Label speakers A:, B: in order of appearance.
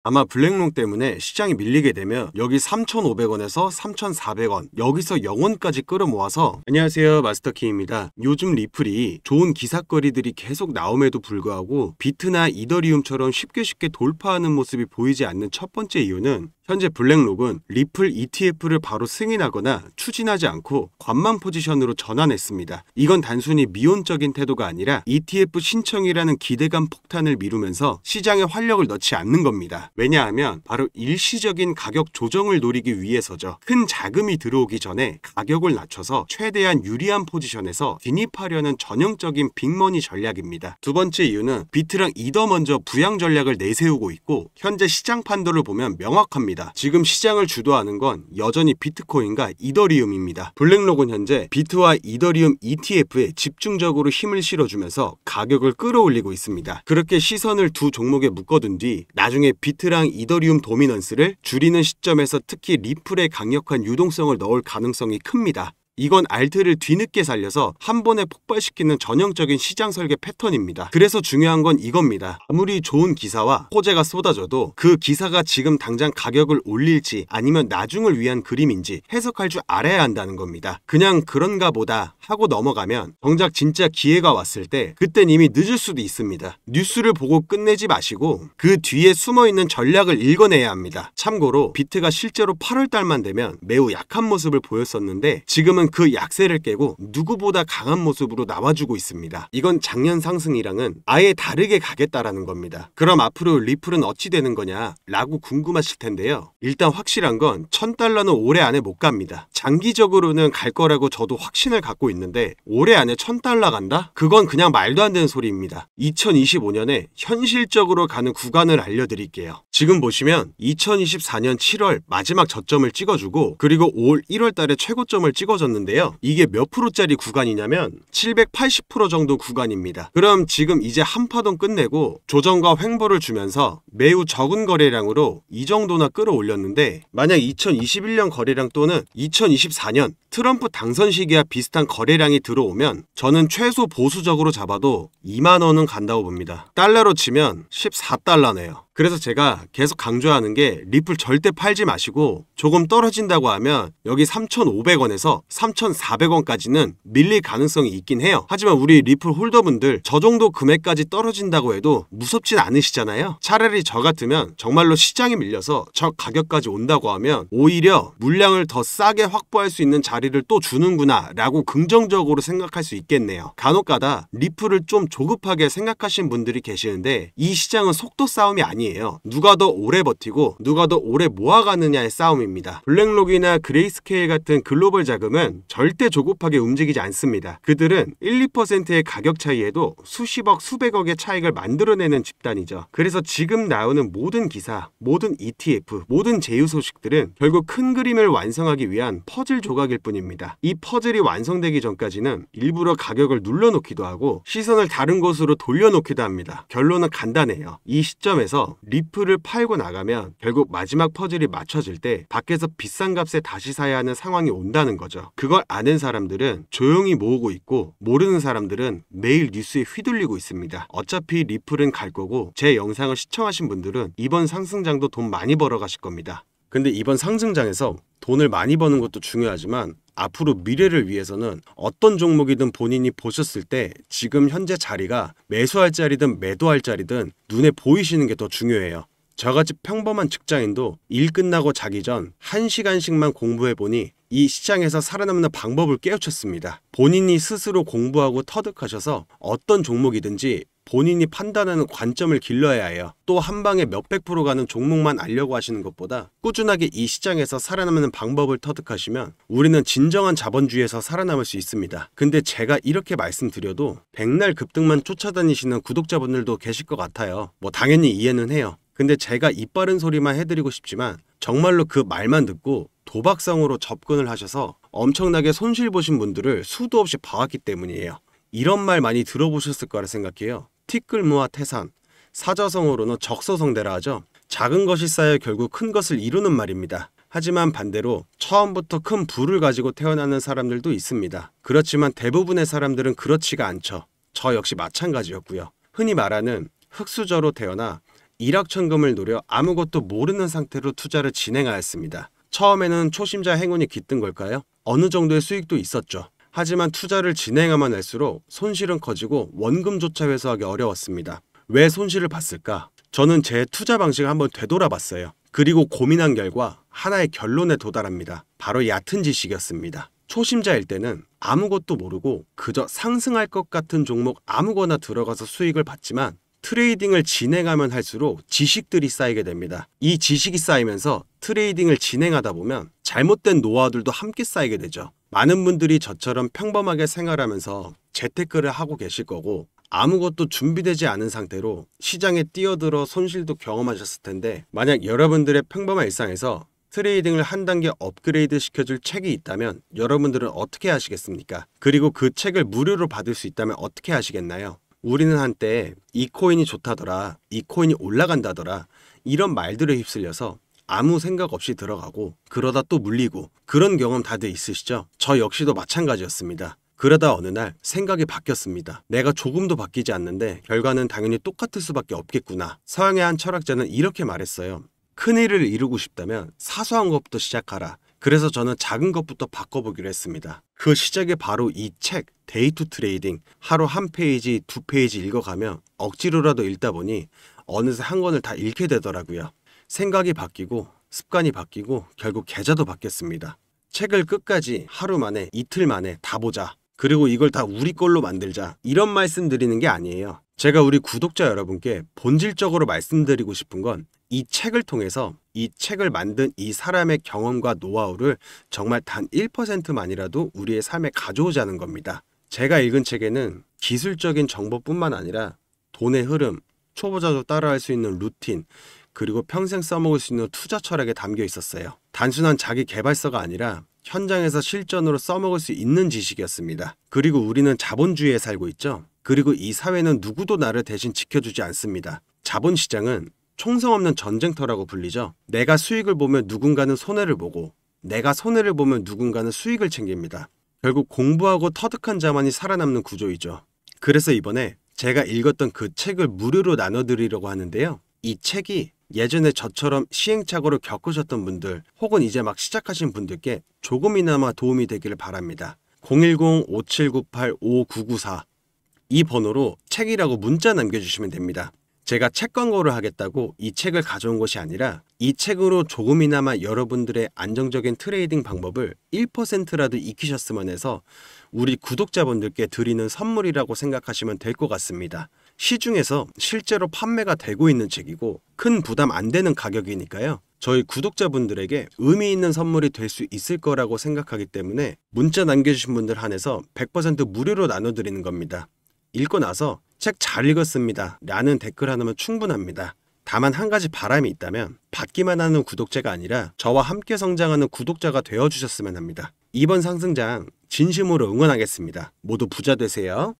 A: 아마 블랙롱 때문에 시장이 밀리게 되면 여기 3,500원에서 3,400원, 여기서 0원까지 끌어모아서 안녕하세요, 마스터키입니다. 요즘 리플이 좋은 기사거리들이 계속 나옴에도 불구하고 비트나 이더리움처럼 쉽게 돌파하는 모습이 보이지 않는 첫 번째 이유는 현재 블랙록은 리플 ETF를 바로 승인하거나 추진하지 않고 관망 포지션으로 전환했습니다. 이건 단순히 미온적인 태도가 아니라 ETF 신청이라는 기대감 폭탄을 미루면서 시장에 활력을 넣지 않는 겁니다. 왜냐하면 바로 일시적인 가격 조정을 노리기 위해서죠. 큰 자금이 들어오기 전에 가격을 낮춰서 최대한 유리한 포지션에서 진입하려는 전형적인 빅머니 전략입니다. 두 번째 이유는 비트랑 이더 먼저 부양 전략을 내세우고 있고 현재 시장 판도를 보면 명확합니다. 지금 시장을 주도하는 건 여전히 비트코인과 이더리움입니다. 블랙록은 현재 비트와 이더리움 ETF에 집중적으로 힘을 실어주면서 가격을 끌어올리고 있습니다. 그렇게 시선을 두 종목에 묶어둔 뒤 나중에 비트랑 이더리움 도미넌스를 줄이는 시점에서 특히 리플에 강력한 유동성을 넣을 가능성이 큽니다. 이건 알트를 뒤늦게 살려서 한 번에 폭발시키는 전형적인 시장 설계 패턴입니다. 그래서 중요한 건 이겁니다. 아무리 좋은 기사와 호재가 쏟아져도 그 기사가 지금 당장 가격을 올릴지 아니면 나중을 위한 그림인지 해석할 줄 알아야 한다는 겁니다. 그냥 그런가 보다 하고 넘어가면 정작 진짜 기회가 왔을 때 그땐 이미 늦을 수도 있습니다. 뉴스를 보고 끝내지 마시고 그 뒤에 숨어있는 전략을 읽어내야 합니다. 참고로 비트가 실제로 8월달만 되면 매우 약한 모습을 보였었는데 지금은 그 약세를 깨고 누구보다 강한 모습으로 나와주고 있습니다. 이건 작년 상승이랑은 아예 다르게 가겠다라는 겁니다. 그럼 앞으로 리플은 어찌 되는 거냐 라고 궁금하실 텐데요. 일단 확실한 건 1000달러는 올해 안에 못 갑니다. 장기적으로는 갈 거라고 저도 확신을 갖고 있는데 올해 안에 1000달러 간다? 그건 그냥 말도 안 되는 소리입니다. 2025년에 현실적으로 가는 구간을 알려드릴게요. 지금 보시면 2024년 7월 마지막 저점을 찍어주고 그리고 올 1월 달에 최고점을 찍어줬는데요. 이게 몇 프로짜리 구간이냐면 780% 정도 구간입니다. 그럼 지금 이제 한파동 끝내고 조정과 횡보를 주면서 매우 적은 거래량으로 이 정도나 끌어올렸는데 만약 2021년 거래량 또는 2024년 트럼프 당선 시기와 비슷한 거래량이 들어오면 저는 최소 보수적으로 잡아도 2만 원은 간다고 봅니다. 달러로 치면 14달러네요. 그래서 제가 계속 강조하는 게 리플 절대 팔지 마시고 조금 떨어진다고 하면 여기 3,500원에서 3,400원까지는 밀릴 가능성이 있긴 해요. 하지만 우리 리플 홀더분들 저 정도 금액까지 떨어진다고 해도 무섭진 않으시잖아요. 차라리 저 같으면 정말로 시장이 밀려서 저 가격까지 온다고 하면 오히려 물량을 더 싸게 확보할 수 있는 자리를 또 주는구나 라고 긍정적으로 생각할 수 있겠네요. 간혹가다 리플을 좀 조급하게 생각하신 분들이 계시는데 이 시장은 속도 싸움이 아니에요. 누가 더 오래 버티고 누가 더 오래 모아가느냐의 싸움입니다. 블랙록이나 그레이스케일 같은 글로벌 자금은 절대 조급하게 움직이지 않습니다. 그들은 1, 2%의 가격 차이에도 수십억, 수백억의 차익을 만들어내는 집단이죠. 그래서 지금 나오는 모든 기사, 모든 ETF, 모든 제휴 소식들은 결국 큰 그림을 완성하기 위한 퍼즐 조각일 뿐입니다. 이 퍼즐이 완성되기 전까지는 일부러 가격을 눌러놓기도 하고 시선을 다른 곳으로 돌려놓기도 합니다. 결론은 간단해요. 이 시점에서 리플을 팔고 나가면 결국 마지막 퍼즐이 맞춰질 때 밖에서 비싼 값에 다시 사야 하는 상황이 온다는 거죠. 그걸 아는 사람들은 조용히 모으고 있고 모르는 사람들은 매일 뉴스에 휘둘리고 있습니다. 어차피 리플은 갈 거고 제 영상을 시청하신 분들은 이번 상승장도 돈 많이 벌어 가실 겁니다. 근데 이번 상승장에서 돈을 많이 버는 것도 중요하지만 앞으로 미래를 위해서는 어떤 종목이든 본인이 보셨을 때 지금 현재 자리가 매수할 자리든 매도할 자리든 눈에 보이시는 게 더 중요해요. 저같이 평범한 직장인도 일 끝나고 자기 전 1시간씩만 공부해보니 이 시장에서 살아남는 방법을 깨우쳤습니다. 본인이 스스로 공부하고 터득하셔서 어떤 종목이든지 본인이 판단하는 관점을 길러야 해요. 또 한 방에 몇백 프로 가는 종목만 알려고 하시는 것보다 꾸준하게 이 시장에서 살아남는 방법을 터득하시면 우리는 진정한 자본주의에서 살아남을 수 있습니다. 근데 제가 이렇게 말씀드려도 백날 급등만 쫓아다니시는 구독자분들도 계실 것 같아요. 뭐 당연히 이해는 해요. 근데 제가 입 바른 소리만 해드리고 싶지만 정말로 그 말만 듣고 도박성으로 접근을 하셔서 엄청나게 손실 보신 분들을 수도 없이 봐왔기 때문이에요. 이런 말 많이 들어보셨을 거라 생각해요. 티끌모아 태산, 사자성어로는 적서성대라 하죠. 작은 것이 쌓여 결국 큰 것을 이루는 말입니다. 하지만 반대로 처음부터 큰 부를 가지고 태어나는 사람들도 있습니다. 그렇지만 대부분의 사람들은 그렇지가 않죠. 저 역시 마찬가지였고요. 흔히 말하는 흙수저로 태어나 일확천금을 노려 아무것도 모르는 상태로 투자를 진행하였습니다. 처음에는 초심자 행운이 깃든 걸까요? 어느 정도의 수익도 있었죠. 하지만 투자를 진행하면 할수록 손실은 커지고 원금조차 회수하기 어려웠습니다. 왜 손실을 봤을까? 저는 제 투자 방식을 한번 되돌아봤어요. 그리고 고민한 결과 하나의 결론에 도달합니다. 바로 얕은 지식이었습니다. 초심자일 때는 아무것도 모르고 그저 상승할 것 같은 종목 아무거나 들어가서 수익을 봤지만 트레이딩을 진행하면 할수록 지식들이 쌓이게 됩니다. 이 지식이 쌓이면서 트레이딩을 진행하다 보면 잘못된 노하우들도 함께 쌓이게 되죠. 많은 분들이 저처럼 평범하게 생활하면서 재테크를 하고 계실 거고 아무것도 준비되지 않은 상태로 시장에 뛰어들어 손실도 경험하셨을 텐데 만약 여러분들의 평범한 일상에서 트레이딩을 한 단계 업그레이드 시켜줄 책이 있다면 여러분들은 어떻게 하시겠습니까? 그리고 그 책을 무료로 받을 수 있다면 어떻게 하시겠나요? 우리는 한때 이 코인이 좋다더라, 이 코인이 올라간다더라 이런 말들에 휩쓸려서 아무 생각 없이 들어가고 그러다 또 물리고 그런 경험 다들 있으시죠? 저 역시도 마찬가지였습니다. 그러다 어느 날 생각이 바뀌었습니다. 내가 조금도 바뀌지 않는데 결과는 당연히 똑같을 수밖에 없겠구나. 서양의 한 철학자는 이렇게 말했어요. 큰 일을 이루고 싶다면 사소한 것부터 시작하라. 그래서 저는 작은 것부터 바꿔보기로 했습니다. 그 시작이 바로 이 책 데이 투 트레이딩. 하루 한 페이지, 두 페이지 읽어가며 억지로라도 읽다 보니 어느새 한 권을 다 읽게 되더라고요. 생각이 바뀌고 습관이 바뀌고 결국 계좌도 바뀌었습니다. 책을 끝까지 하루 만에 이틀 만에 다 보자. 그리고 이걸 다 우리 걸로 만들자. 이런 말씀 드리는 게 아니에요. 제가 우리 구독자 여러분께 본질적으로 말씀드리고 싶은 건 이 책을 통해서 이 책을 만든 이 사람의 경험과 노하우를 정말 단 1%만이라도 우리의 삶에 가져오자는 겁니다. 제가 읽은 책에는 기술적인 정보뿐만 아니라 돈의 흐름, 초보자도 따라할 수 있는 루틴, 그리고 평생 써먹을 수 있는 투자 철학에 담겨 있었어요. 단순한 자기 개발서가 아니라 현장에서 실전으로 써먹을 수 있는 지식이었습니다. 그리고 우리는 자본주의에 살고 있죠. 그리고 이 사회는 누구도 나를 대신 지켜주지 않습니다. 자본시장은 총성 없는 전쟁터라고 불리죠. 내가 수익을 보면 누군가는 손해를 보고 내가 손해를 보면 누군가는 수익을 챙깁니다. 결국 공부하고 터득한 자만이 살아남는 구조이죠. 그래서 이번에 제가 읽었던 그 책을 무료로 나눠드리려고 하는데요. 이 책이 예전에 저처럼 시행착오를 겪으셨던 분들 혹은 이제 막 시작하신 분들께 조금이나마 도움이 되기를 바랍니다. 010-5798-5994 이 번호로 책이라고 문자 남겨주시면 됩니다. 제가 책 광고를 하겠다고 이 책을 가져온 것이 아니라 이 책으로 조금이나마 여러분들의 안정적인 트레이딩 방법을 1%라도 익히셨으면 해서 우리 구독자분들께 드리는 선물이라고 생각하시면 될 것 같습니다. 시중에서 실제로 판매가 되고 있는 책이고 큰 부담 안 되는 가격이니까요. 저희 구독자분들에게 의미 있는 선물이 될 수 있을 거라고 생각하기 때문에 문자 남겨주신 분들 한해서 100% 무료로 나눠드리는 겁니다. 읽고 나서 책 잘 읽었습니다 라는 댓글 하나면 충분합니다. 다만 한 가지 바람이 있다면 받기만 하는 구독자가 아니라 저와 함께 성장하는 구독자가 되어주셨으면 합니다. 이번 상승장 진심으로 응원하겠습니다. 모두 부자 되세요.